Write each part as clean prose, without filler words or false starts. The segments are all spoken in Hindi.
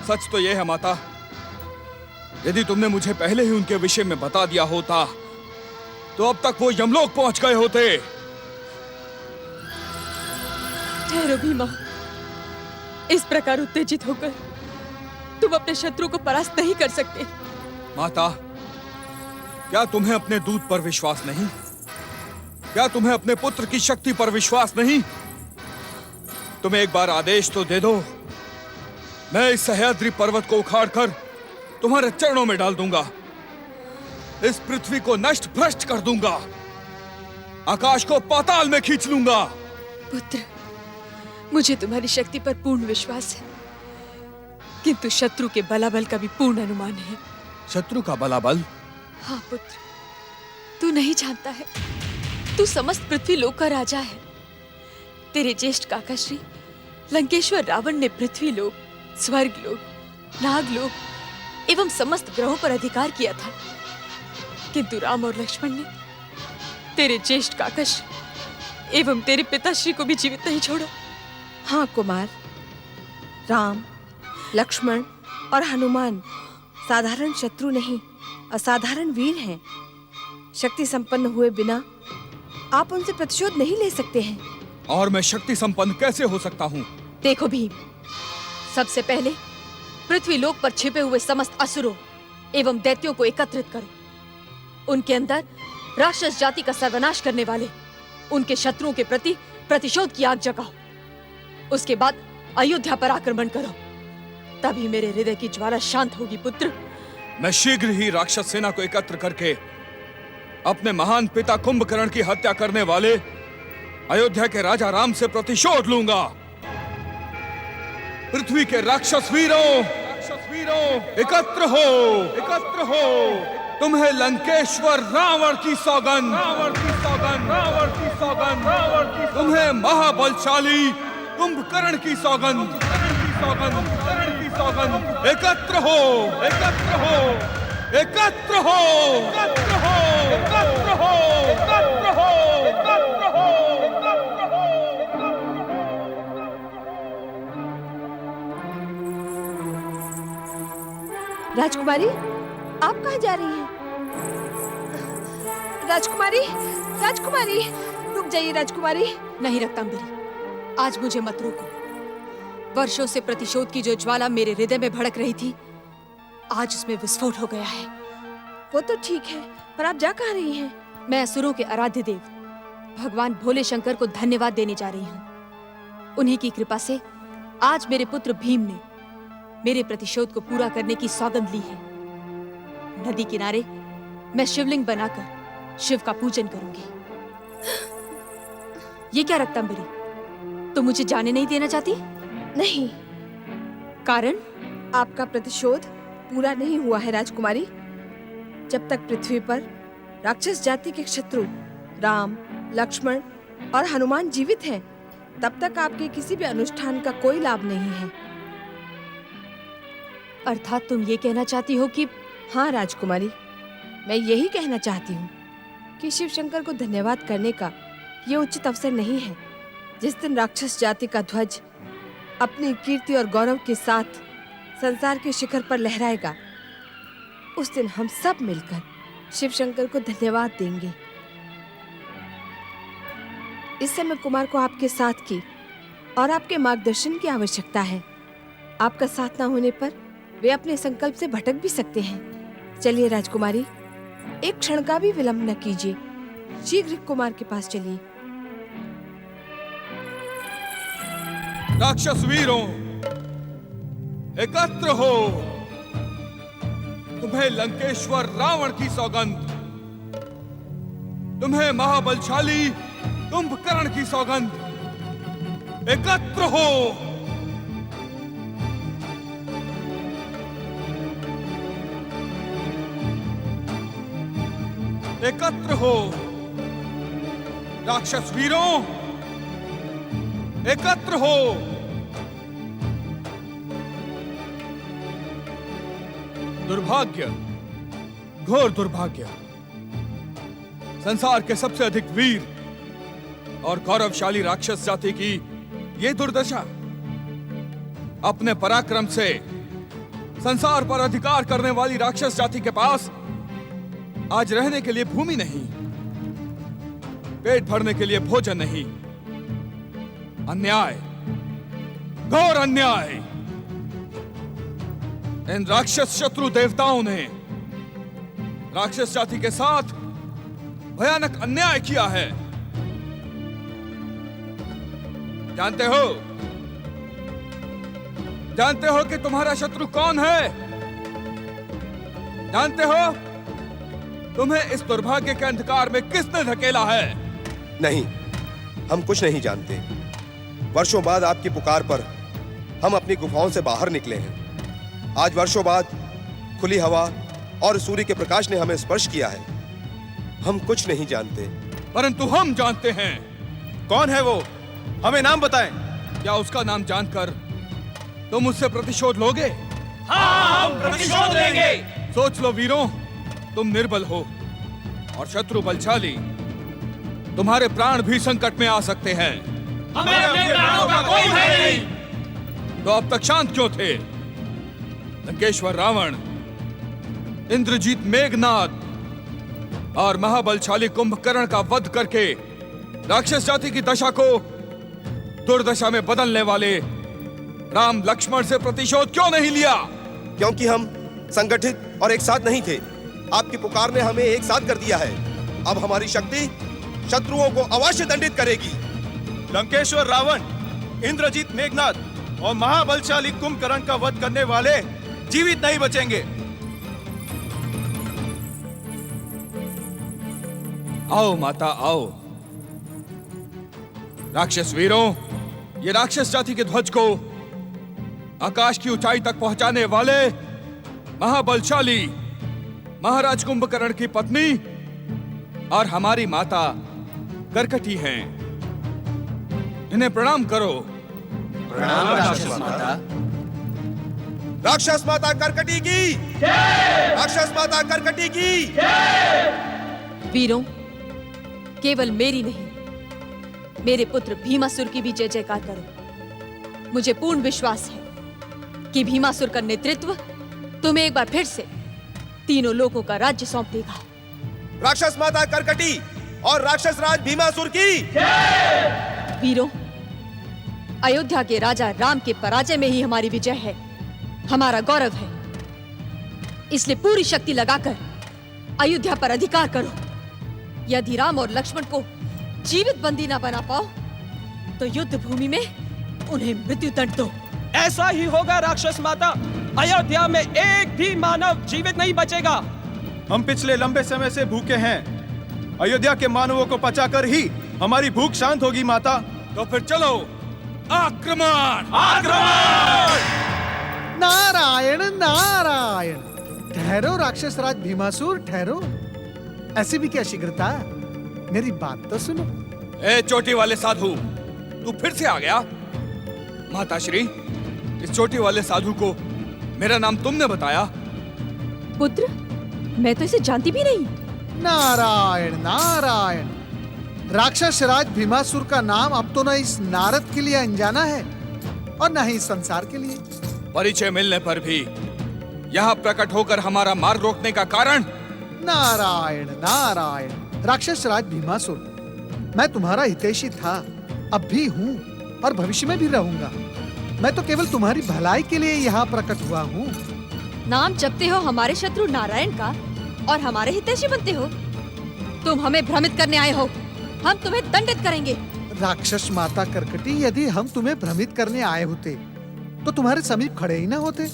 सच तो यह है माता, यदि तुमने मुझे पहले ही उनके विषय में बता दिया होता तो अब तक वो यमलोक पहुंच गए होते। ठहरो भीमा, इस प्रकार उत्तेजित होकर तुम अपने शत्रु को परास्त नहीं कर सकते। माता, क्या तुम्हें अपने दूत पर विश्वास नहीं? क्या तुम्हें अपने पुत्र की शक्ति पर विश्वास नहीं? तुम्हें एक बार आदेश तो दे दो, मैं इस सह्याद्री पर्वत को उखाड़कर तुम्हारे चरणों में डाल दूंगा, इस पृथ्वी को नष्ट भ्रष्ट कर दूंगा, आकाश को पाताल में खींच लूंगा। पुत्र, मुझे तुम्हारी शक्ति पर पूर्ण विश्वास है, किंतु शत्रु के बलाबल का भी पूर्ण अनुमान है। शत्रु का बलाबल? हाँ पुत्र, तू नहीं जानता है, तू समस्त पृथ्वी लोक का राजा है। तेरे ज्येष्ठ काका श्री लंकेश्वर रावण ने पृथ्वी लोक, स्वर्ग लोक, नागलोक एवं समस्त ग्रहों पर अधिकार किया था, किंतु राम और लक्ष्मण ने तेरे ज्येष्ठ काका श्री एवं तेरे पिताश्री को भी जीवित नहीं छोड़ा। हाँ कुमार, राम, लक्ष्मण और हनुमान साधारण शत्रु नहीं, असाधारण वीर हैं। शक्ति संपन्न हुए बिना आप उनसे प्रतिशोध नहीं ले सकते हैं। और मैं शक्ति संपन्न कैसे हो सकता हूँ? देखो भीम, सबसे पहले पृथ्वी लोक पर छिपे हुए समस्त असुरों एवं दैत्यों को एकत्रित करो, उनके अंदर राक्षस जाति का सर्वनाश करने वाले उनके शत्रुओं के प्रति प्रतिशोध की आग जगाओ। उसके बाद अयोध्या पर आक्रमण करो, तभी मेरे हृदय की ज्वाला शांत होगी पुत्र। मैं शीघ्र ही राक्षस सेना को एकत्र करके अपने महान पिता कुंभकर्ण की हत्या करने वाले अयोध्या के राजा राम से प्रतिशोध लूंगा। पृथ्वी के राक्षस वीरों एकत्र हो, एकत्र हो। तुम्हें लंकेश्वर रावण की सौगंध, रावण की सौगंध, रावण की सौगंध, रावण की, तुम्हें महाबलशाली कुंभकर्ण की सौगंध, कुंभकर्ण की सौगंध। एकत्र हो, एकत्र हो, एकत्र हो, एकत्र हो, एकत्र हो, एकत्र हो, एकत्र हो, एकत्र हो। राजकुमारी, आप कहाँ जा रही हैं? राजकुमारी, राजकुमारी, रुक जाइए राजकुमारी। नहीं रक्तांबरी, आज मुझे मत रोको। वर्षों से प्रतिशोध की जो ज्वाला मेरे हृदय में भड़क रही थी, आज उसमें विस्फोट हो गया है। वो तो ठीक है, पर आप जा कहाँ रही हैं? मैं असुरों के आराध्य देव भगवान भोले शंकर को धन्यवाद देने जा रही हूँ। उन्हीं की कृपा से आज मेरे पुत्र भीम ने मेरे प्रतिशोध को पूरा करने की सौगंध ली है। नदी किनारे मैं शिवलिंग बनाकर शिव का पूजन करूंगी। ये क्या रक्तांबरी, तुम मुझे जाने नहीं देना चाहती? नहीं। कारण? आपका प्रतिशोध पूरा नहीं हुआ है राजकुमारी। जब तक पृथ्वी पर राक्षस जाति के शत्रु राम, लक्ष्मण और हनुमान जीवित हैं, तब तक आपके किसी भी अनुष्ठान का कोई लाभ नहीं है। अर्थात तुम ये कहना चाहती हो कि? हाँ राजकुमारी, मैं यही कहना चाहती हूँ कि शिव शंकर को धन्यवाद करने का ये उचित अवसर नहीं है। जिस दिन राक्षस जाति का ध्वज अपनी कीर्ति और गौरव के साथ संसार के शिखर पर लहराएगा, उस दिन हम सब मिलकर शिव शंकर को धन्यवाद देंगे। इस समय कुमार को आपके साथ की और आपके मार्गदर्शन की आवश्यकता है। आपका साथ न होने पर वे अपने संकल्प से भटक भी सकते हैं। चलिए राजकुमारी, एक क्षण का भी विलंब न कीजिए, शीघ्र कुमार के पास चलिए। राक्षस वीरों, एकत्र हो। तुम्हें लंकेश्वर रावण की सौगंध, तुम्हें महाबलशाली कुंभकर्ण की सौगंध। एकत्र हो। एकत्र हो। राक्षस वीरों, एकत्र हो। दुर्भाग्य, घोर दुर्भाग्य। संसार के सबसे अधिक वीर और गौरवशाली राक्षस जाति की ये दुर्दशा। अपने पराक्रम से संसार पर अधिकार करने वाली राक्षस जाति के पास आज रहने के लिए भूमि नहीं, पेट भरने के लिए भोजन नहीं। अन्याय, घोर अन्याय। इन राक्षस शत्रु देवताओं ने राक्षस जाति के साथ भयानक अन्याय किया है। जानते हो कि तुम्हारा शत्रु कौन है? जानते हो तुम्हें इस दुर्भाग्य के अंधकार में किसने धकेला है? नहीं, हम कुछ नहीं जानते। वर्षों बाद आपकी पुकार पर हम अपनी गुफाओं से बाहर निकले हैं। आज वर्षों बाद खुली हवा और सूर्य के प्रकाश ने हमें स्पर्श किया है। हम कुछ नहीं जानते। परंतु हम जानते हैं। कौन है वो? हमें नाम बताएं। क्या उसका नाम जानकर तुम उससे प्रतिशोध लोगे? हाँ, हम प्रतिशोध लेंगे। सोच लो वीरों, तुम निर्बल हो और शत्रु बलशाली। तुम्हारे प्राण भी संकट में आ सकते हैं। हमें अपने प्राणों का कोई भय नहीं। तो अब तक शांत क्यों थे? लंकेश्वर रावण, इंद्रजीत मेघनाद और महाबलशाली कुंभकर्ण का वध करके राक्षस जाति की दशा को दुर्दशा में बदलने वाले राम लक्ष्मण से प्रतिशोध क्यों नहीं लिया? क्योंकि हम संगठित और एक साथ नहीं थे। आपकी पुकार ने हमें एक साथ कर दिया है। अब हमारी शक्ति शत्रुओं को अवश्य दंडित करेगी। लंकेश्वर रावण, इंद्रजीत मेघनाद और महाबलशाली कुंभकर्ण का वध करने वाले जीवित नहीं बचेंगे। आओ माता, आओ। राक्षस वीरों, ये राक्षस जाति के ध्वज को आकाश की ऊंचाई तक पहुंचाने वाले महाबलशाली महाराज कुंभकर्ण की पत्नी और हमारी माता करकटी हैं। इन्हें प्रणाम करो। प्रणाम राक्षस माता। राक्षस माता करकटी की जय! राक्षस माता करकटी की जय! वीरों, केवल मेरी नहीं, मेरे पुत्र भीमासुर की भी जय जयकार करो। मुझे पूर्ण विश्वास है कि भीमासुर का नेतृत्व तुम्हें एक बार फिर से तीनों लोगों का राज्य सौंप देगा। राक्षस माता करकटी और राक्षस राज भीमासुर की जय! वीरों, अयोध्या के राजा राम के पराजय में ही हमारी विजय है, हमारा गौरव है। इसलिए पूरी शक्ति लगाकर अयोध्या पर अधिकार करो। यदि राम और लक्ष्मण को जीवित बंदी न बना पाओ तो युद्ध भूमि में उन्हें मृत्यु दंड दो। ऐसा ही होगा राक्षस माता। अयोध्या में एक भी मानव जीवित नहीं बचेगा। हम पिछले लंबे समय से भूखे हैं। अयोध्या के मानवों को पचाकर ही हमारी भूख शांत होगी माता। तो फिर चलो, आक्रमण! आक्रमण! नारायण नारायण। ठहरो राक्षस राज भीमासुर, ठहरो। ऐसी भी क्या शीघ्रता? मेरी बात तो सुनो। ए चोटी वाले साधु, तू फिर से आ गया? माताश्री, इस चोटी वाले साधु को मेरा नाम तुमने बताया? पुत्र, मैं तो इसे जानती भी नहीं। नारायण नारायण। राक्षस राज भीमासुर का नाम अब तो न इस नारद के लिए अनजाना है और न ही संसार के लिए। परिचय मिलने पर भी यहाँ प्रकट होकर हमारा मार्ग रोकने का कारण? नारायण नारायण। राक्षस राज भीमासुर, मैं तुम्हारा हितैषी था, अब भी हूँ और भविष्य में भी रहूंगा। मैं तो केवल तुम्हारी भलाई के लिए यहाँ प्रकट हुआ हूँ। नाम जपते हो हमारे शत्रु नारायण का और हमारे हितैषी बनते हो। तुम हमें भ्रमित करने आए हो, हम तुम्हें दंडित करेंगे। राक्षस माता करकटी, यदि हम तुम्हें भ्रमित करने आए होते तो तुम्हारे समीप खड़े ही ना होते।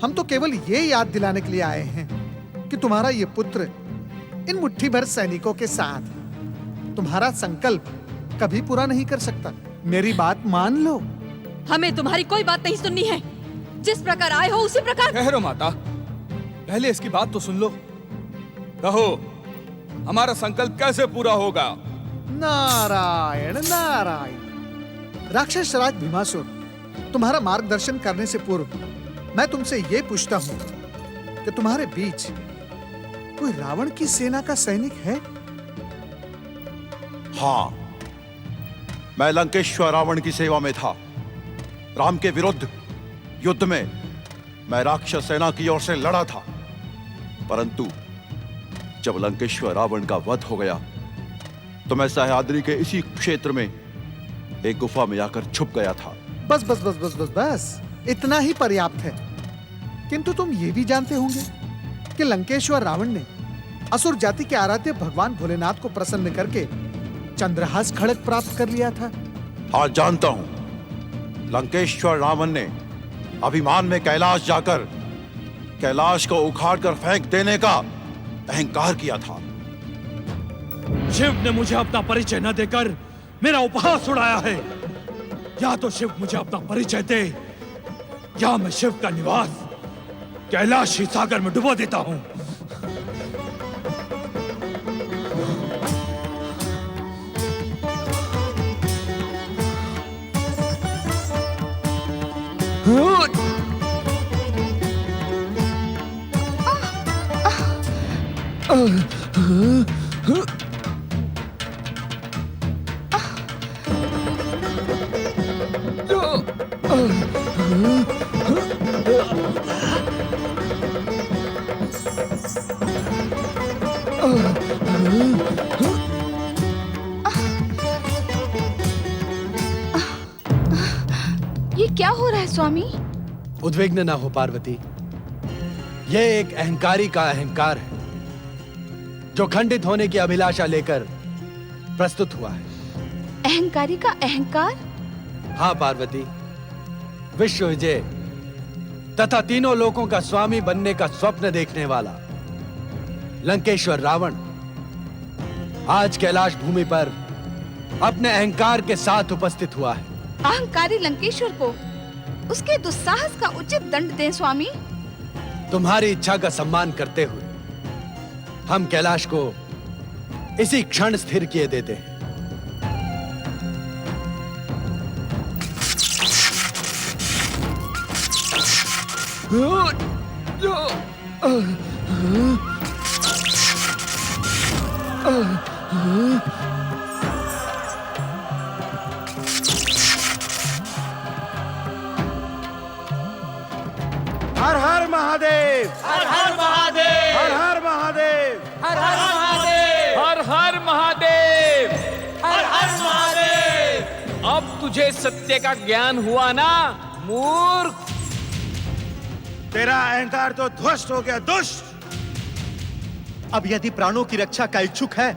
हम तो केवल ये याद दिलाने के लिए आए हैं कि तुम्हारा ये पुत्र इन मुट्ठी भर सैनिकों के साथ तुम्हारा संकल्प कभी पूरा नहीं कर सकता। मेरी बात मान लो। हमें तुम्हारी कोई बात नहीं सुननी है। जिस प्रकार आए हो उसी प्रकार। ठहरो माता, पहले इसकी बात तो सुन लो। कहो, हमारा संकल्प कैसे पूरा होगा? नारायण नारायण। राक्षस राज भीमासुर, तुम्हारा मार्गदर्शन करने से पूर्व मैं तुमसे ये पूछता हूँ कि तुम्हारे बीच कोई रावण की सेना का सैनिक है? हाँ, मैं लंकेश्वर रावण की सेवा में था। राम के विरुद्ध युद्ध में मैं राक्षस सेना की ओर से लड़ा था, परंतु जब लंकेश्वर रावण का वध हो गया तो मैं सह्याद्री के इसी क्षेत्र में एक गुफा में आकर छुप गया था। बस बस बस बस बस बस, इतना ही पर्याप्त है। किंतु तुम ये भी जानते होंगे कि लंकेश्वर रावण ने असुर जाति के आराध्य भगवान भोलेनाथ को प्रसन्न करके चंद्रहास खड़ग प्राप्त कर लिया था। हाँ, जानता हूं। लंकेश्वर रावण ने अभिमान में कैलाश जाकर कैलाश को उखाड़कर फेंक देने का अहंकार किया था। शिव ने मुझे अपना परिचय न देकर मेरा उपहास उड़ाया है। या तो शिव मुझे अपना परिचय दे, या मैं शिव का निवास कैलाश ही सागर में डुबो देता हूं। ये क्या हो रहा है स्वामी? उद्विग्न न हो पार्वती, यह एक अहंकारी का अहंकार है जो खंडित होने की अभिलाषा लेकर प्रस्तुत हुआ है। अहंकारी का अहंकार? हाँ पार्वती, विश्व विजय तथा तीनों लोकों का स्वामी बनने का स्वप्न देखने वाला लंकेश्वर रावण आज कैलाश भूमि पर अपने अहंकार के साथ उपस्थित हुआ है। अहंकारी लंकेश्वर को उसके दुस्साहस का उचित दंड दें स्वामी। तुम्हारी इच्छा का सम्मान करते हुए हम कैलाश को इसी क्षण स्थिर किए देते हैं। हर हर महादेव, हर हर महादेव, हर हर महादेव, हर हर महादेव, हर हर महादेव, हर हर महादेव। अब तुझे सत्य का ज्ञान हुआ ना मूर्ख? तेरा अहंकार तो ध्वस्त हो गया, दुष्ट। अब यदि प्राणों की रक्षा का इच्छुक है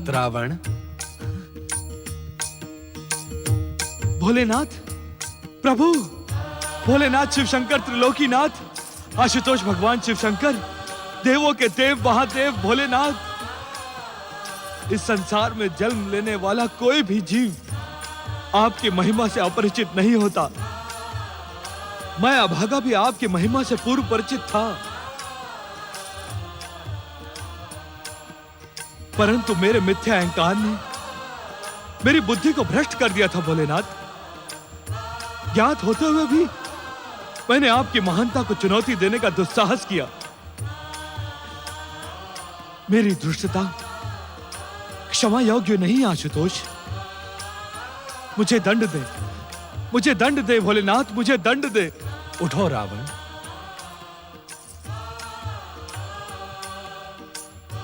रावण, भोलेनाथ प्रभु, भोलेनाथ शिव शंकर त्रिलोकीनाथ, आशुतोष भगवान शिव शंकर, देवों के देव महादेव भोलेनाथ, इस संसार में जन्म लेने वाला कोई भी जीव आपकी महिमा से अपरिचित नहीं होता। मैं अभागा भी आपकी महिमा से पूर्व परिचित था, परंतु मेरे मिथ्या अहंकार ने मेरी बुद्धि को भ्रष्ट कर दिया था भोलेनाथ। ज्ञात होते हुए भी मैंने आपकी महानता को चुनौती देने का दुस्साहस किया। मेरी दुष्टता क्षमा योग्य नहीं आशुतोष। मुझे दंड दे, मुझे दंड दे भोलेनाथ, मुझे दंड दे। उठो रावण,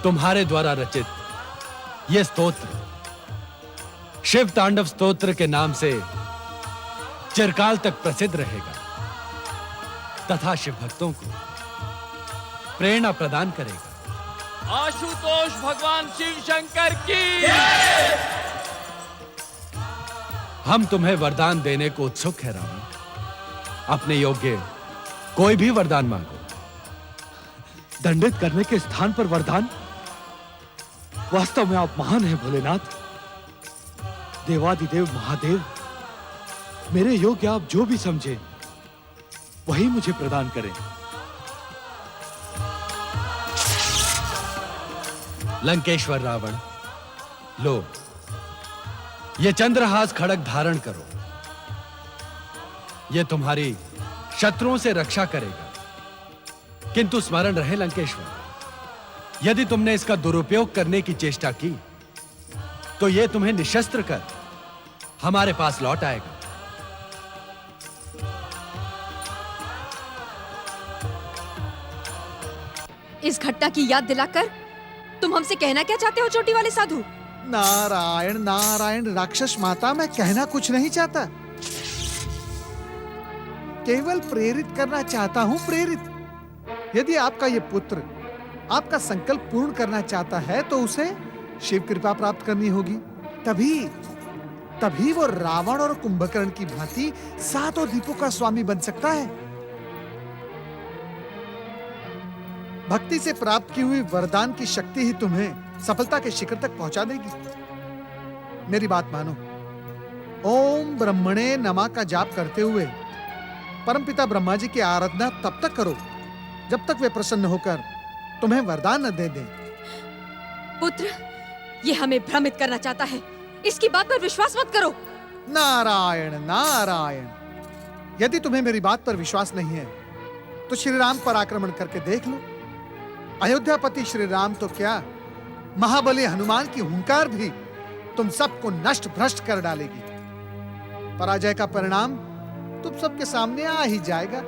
तुम्हारे द्वारा रचित यह स्तोत्र शिव तांडव स्तोत्र के नाम से चिरकाल तक प्रसिद्ध रहेगा तथा शिव भक्तों को प्रेरणा प्रदान करेगा। आशुतोष भगवान शिव शंकर की हम तुम्हें वरदान देने को उत्सुक है रावण। अपने योग्य कोई भी वरदान मांगो। दंडित करने के स्थान पर वरदान? वास्तव में आप महान हैं भोलेनाथ। देवादिदेव महादेव, मेरे योग्य आप जो भी समझे वही मुझे प्रदान करें। लंकेश्वर रावण, लो, ये चंद्रहास खड़ग धारण करो। ये तुम्हारी शत्रुओं से रक्षा करेगा। किंतु स्मरण रहे लंकेश्वर, यदि तुमने इसका दुरुपयोग करने की चेष्टा की तो यह तुम्हें निशस्त्र कर हमारे पास लौट आएगा। इस घटना की याद दिलाकर तुम हमसे कहना क्या चाहते हो चोटी वाले साधु? नारायण नारायण राक्षस माता, मैं कहना कुछ नहीं चाहता, केवल प्रेरित करना चाहता हूं, प्रेरित। यदि आपका ये पुत्र आपका संकल्प पूर्ण करना चाहता है तो उसे शिव कृपा प्राप्त करनी होगी। तभी वो रावण और कुंभकर्ण की भांति सातों द्वीपों का स्वामी बन सकता है। भक्ति से प्राप्त की हुई वरदान की शक्ति ही तुम्हें सफलता के शिखर तक पहुंचा देगी। मेरी बात मानो, ओम ब्रह्मणे नमः का जाप करते हुए परमपिता ब्रह्मा जी की आराधना तब तक करो जब तक वे प्रसन्न होकर तुम्हें वरदान न दे दें। पुत्र, ये हमें भ्रमित करना चाहता है, इसकी बात पर विश्वास मत करो। नारायण नारायण, यदि तुम्हें मेरी बात पर विश्वास नहीं है तो श्री राम पर आक्रमण करके देख लो। अयोध्यापति श्री राम तो क्या, महाबली हनुमान की हुंकार भी तुम सबको नष्ट भ्रष्ट कर डालेगी। पराजय का परिणाम तुम सबके सामने आ ही जाएगा।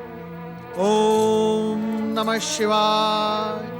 ओम नमः शिवाय।